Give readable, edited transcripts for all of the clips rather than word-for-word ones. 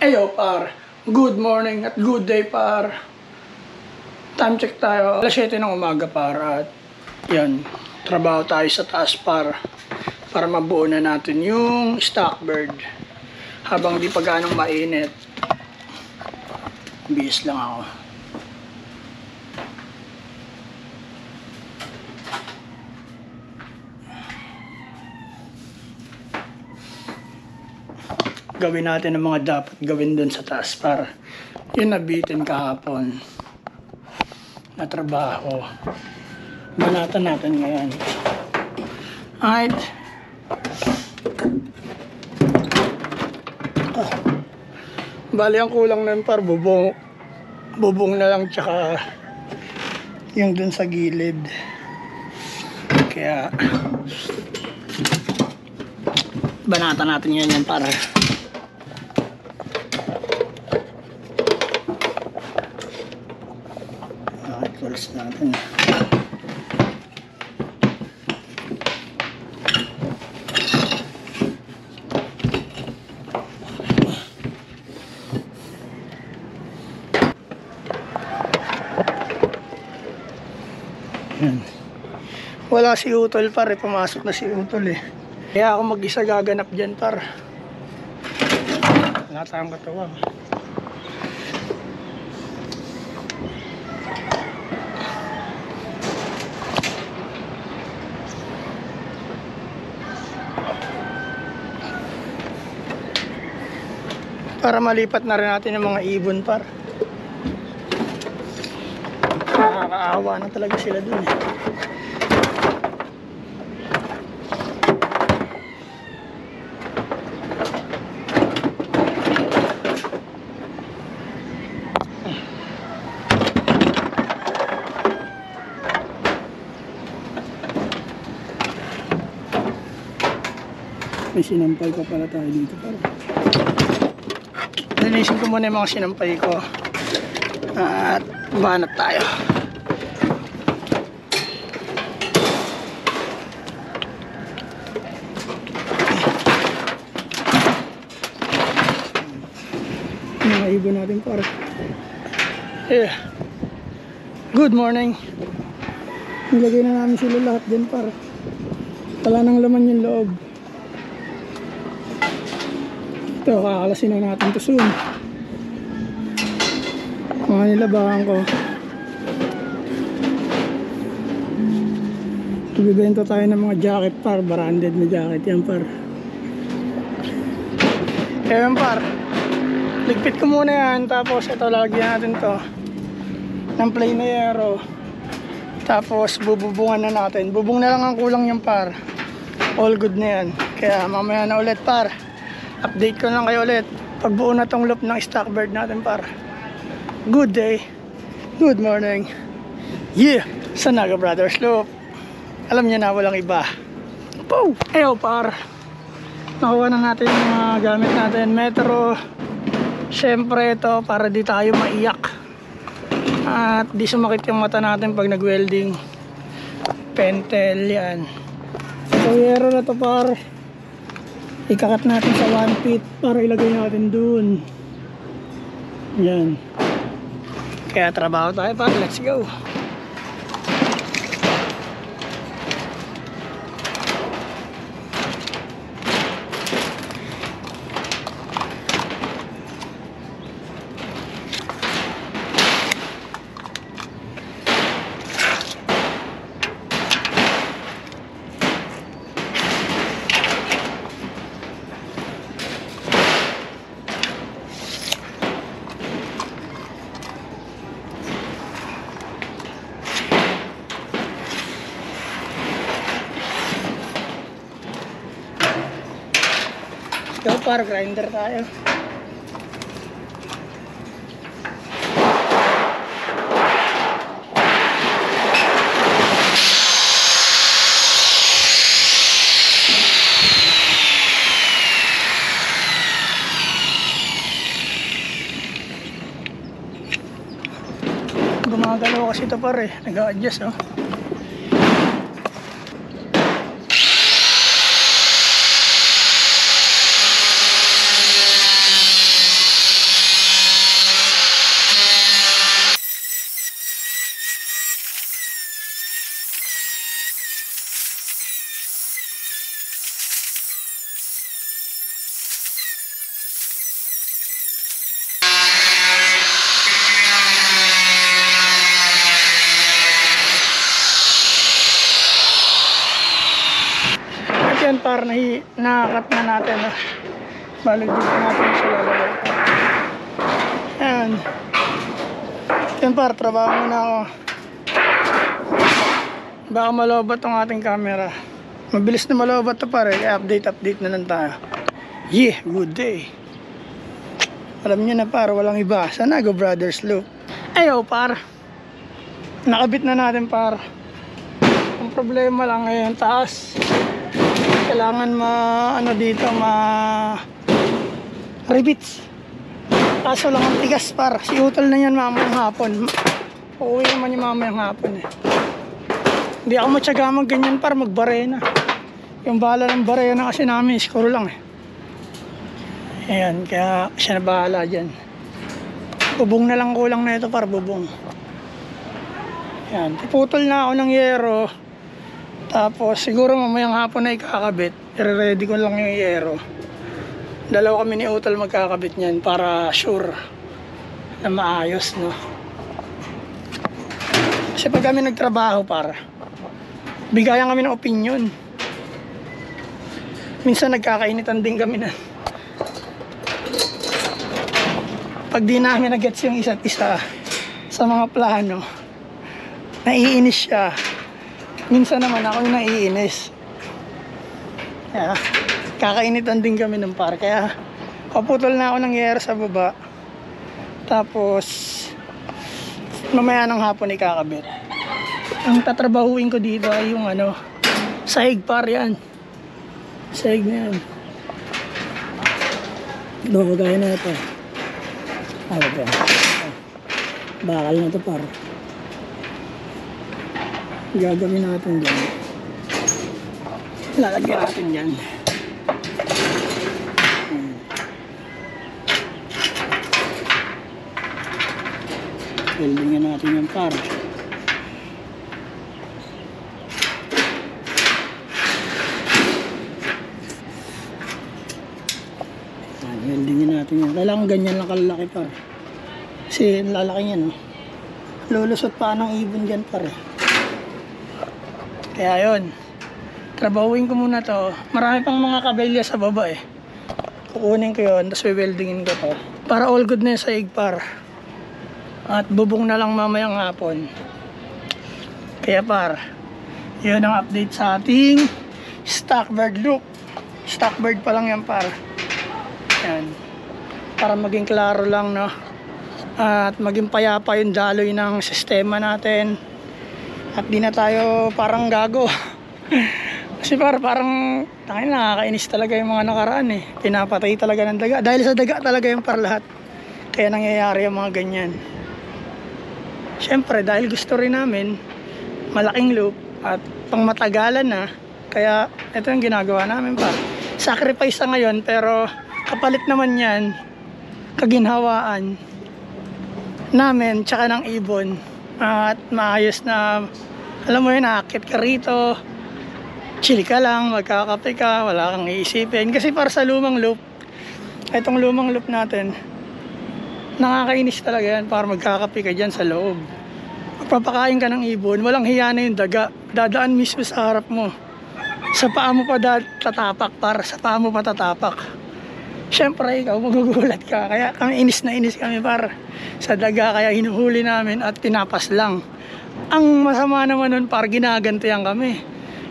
Ayo par, good morning at good day par. Time check tayo, alas 7 ng umaga par. At yan, trabaho tayo sa taas par, para mabuo na natin yung stock bird habang di pa ganong mainit. Bihis lang ako. Gawin natin ang mga dapat gawin dun sa taas para yun nabitin kahapon na trabaho. Banatan natin ngayon. Alright. Bali ang kulang na yun par bubong na lang tsaka yung dun sa gilid. Kaya banatan natin ngayon yan para tools natin. Wala si Utol par, pumasok na si Utol eh. Kaya ako mag-isa gaganap dyan par. Wala tayong katuwang. Para malipat na rin natin yung mga ibon par. Nakakaawa na talaga sila dun eh. May sinampay pa pala tayo dito par. Linisin ko muna yung mga sinampay ko at banat tayo. Mga ibon natin par. Good morning. Nilagay na namin sila lahat din par. Wala nang laman yung loob. Ito, kakalasin na natin ito soon. Mga nilabahan ko. Ibibenta tayo ng mga jacket par, branded na jacket yan par. Ayan par, ligpit ko muna yan. Tapos ito, lagyan natin to ng plain aero. Tapos bububungan na natin. Bubong na lang ang kulang yung par. All good na yan. Kaya mamaya na ulit par. Update ko lang kayo ulit pagbuo na tong loop ng stock bird natin par. Good day, good morning. Yeah, sa Naga Brothers Loop. Alam niyo na, walang iba. Pow! Eyo par, nakuha na natin yung mga gamit natin. Metro, syempre ito para di tayo maiyak at di sumakit yung mata natin pag nag-welding. Pentel yan. Kayero na to par. Ikakat natin sa 1 feet para ilagay natin dun. Yan. Kaya trabaho tayo pa. Let's go. Ito par, grinder tayo. Gumagalaw kasi ito par eh, nag-a-adjust oh. nakat na natin. Balik dito natin siya lalagay. Ayan. Yan par, trabaho muna ako. Baka malobat tong ating camera. Mabilis na malobat to par, kaya update na lang tayo. Yeah, good day. Alam nyo na par, walang iba. Sana Go Brothers Loop. Ayaw par, nakabit na natin par. Ang problema lang ngayon, taas. Kailangan rivets. Kaso lang ang tigas par. Si utol na yan mamayang hapon. Uuwi naman yung mamayang hapon eh. Hindi ako matyaga ganyan par, magbarena. Yung bala ng barena kasi namin, skoro lang eh. Ayan, kaya siya na bahala dyan. Bubong na lang kulang na ito par, bubong. Ayan, puputol na ako ng yero. Tapos siguro mamayang hapon na ikakabit. I-ready ko lang yung yero. Dalawa kami ni Utol magkakabit niyan para sure na maayos, no? Kasi pag kami nagtrabaho para bigayan kami ng opinion. Minsan nagkakainitan din kami na pag di namin nag-gets yung isa't isa sa mga plano, naiinis siya. Minsan naman ako yung naiinis. Yeah. Kakainitan din kami ng par. Kaya paputol na ako ng yero sa baba. Tapos mamaya ng hapon ikakabit. Ang tatrabahuin ko dito ay yung sahig par yan. Sahig na yan. Gaya na ito. Bakal na ito par. Gagawin natin dyan. Lalagyan natin dyan. Weldingin natin yung par. Weldingin natin yan. Kailangan ganyan lang kalalaki par. Kasi lalaki yan. Lulusot pa ng ibon dyan par. Kaya yun. Trabahuin ko muna to. Marami pang mga kabelya sa baba eh. Kukunin ko yun. Tapos weldingin ko to. Para all good na yung saig par. At bubong na lang mamayang hapon. Kaya par, yun ang update sa ating Stockbird loop. Stockbird pa lang yan par. Yan. Para maging klaro lang, no? At maging payapa yung daloy ng sistema natin. At di na tayo parang gago. Kasi parang nakakainis talaga yung mga nakaraan eh. Pinapatay talaga ng daga. Dahil sa daga talaga yung par lahat. Kaya nangyayari yung mga ganyan. Siyempre dahil gusto rin namin malaking loop at pangmatagalan na, kaya ito yung ginagawa namin pa. Sacrifice sa ngayon pero kapalit naman yan kaginhawaan namin tsaka ng ibon at maayos na, alam mo yun, nakakit ka rito, chill ka lang, magkakape ka, wala kang iisipin. Kasi para sa lumang loop, itong lumang loop natin, nakakainis talaga yan para magkakape ka dyan sa loob. Magpapakain ka ng ibon, walang hiya na yung daga. Dadaan mismo sa harap mo. Sa paa mo pa tatapak, para sa paa mo pa tatapak. Siyempre ikaw magugulat ka. Kaya kami inis na inis kami par sa daga. Kaya hinuhuli namin at tinapas lang. Ang masama naman nun par, ginagantihan kami.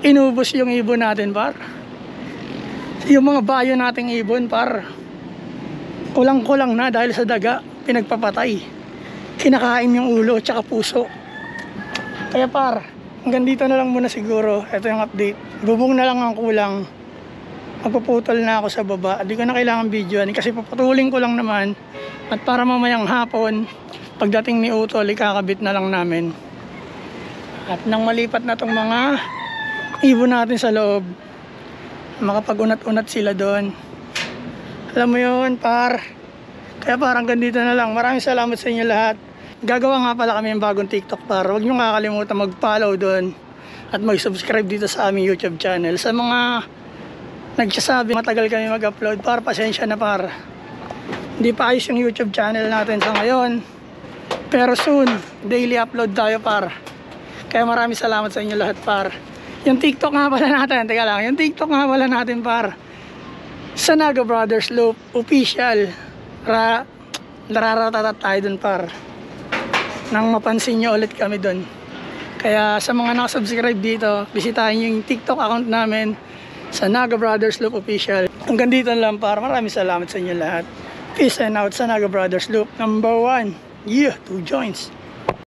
Inubos yung ibon natin par. Yung mga bayo nating ibon par, kulang-kulang na dahil sa daga. Pinagpapatay, kinakain yung ulo tsaka puso. Kaya par, hanggang dito na lang muna siguro. Ito yung update. Bubong na lang ang kulang. Magpuputol na ako sa baba. Hindi ko na kailangan videoan kasi paputulin ko lang naman. At para mamayang hapon, pagdating ni Utol, ikakabit na lang namin. At nang malipat na tong mga ibon natin sa loob, makapag-unat-unat sila doon. Alam mo yun par. Kaya parang ganito na lang. Maraming salamat sa inyo lahat. Gagawa nga pala kami ng bagong TikTok par. Huwag nyo kakalimutan mag-follow doon at mag-subscribe dito sa aming YouTube channel. Sa mga nagsasabi matagal kami mag-upload par, pasensya na par. Hindi pa ayos yung YouTube channel natin sa ngayon. Pero soon, daily upload tayo par. Kaya maraming salamat sa inyo lahat par. Yung TikTok nga pala natin, teka lang, yung TikTok nga pala natin par, sa Naga Brothers Loop Official. Nararatatat tayo dun par, nang mapansin nyo ulit kami dun. Kaya sa mga nakasubscribe dito, bisitahin yung TikTok account namin sa Naga Brothers Loop Official. Hanggang dito lang par, maraming salamat sa inyo lahat. Peace and out sa Naga Brothers Loop number 1. Yeah, 2 joints.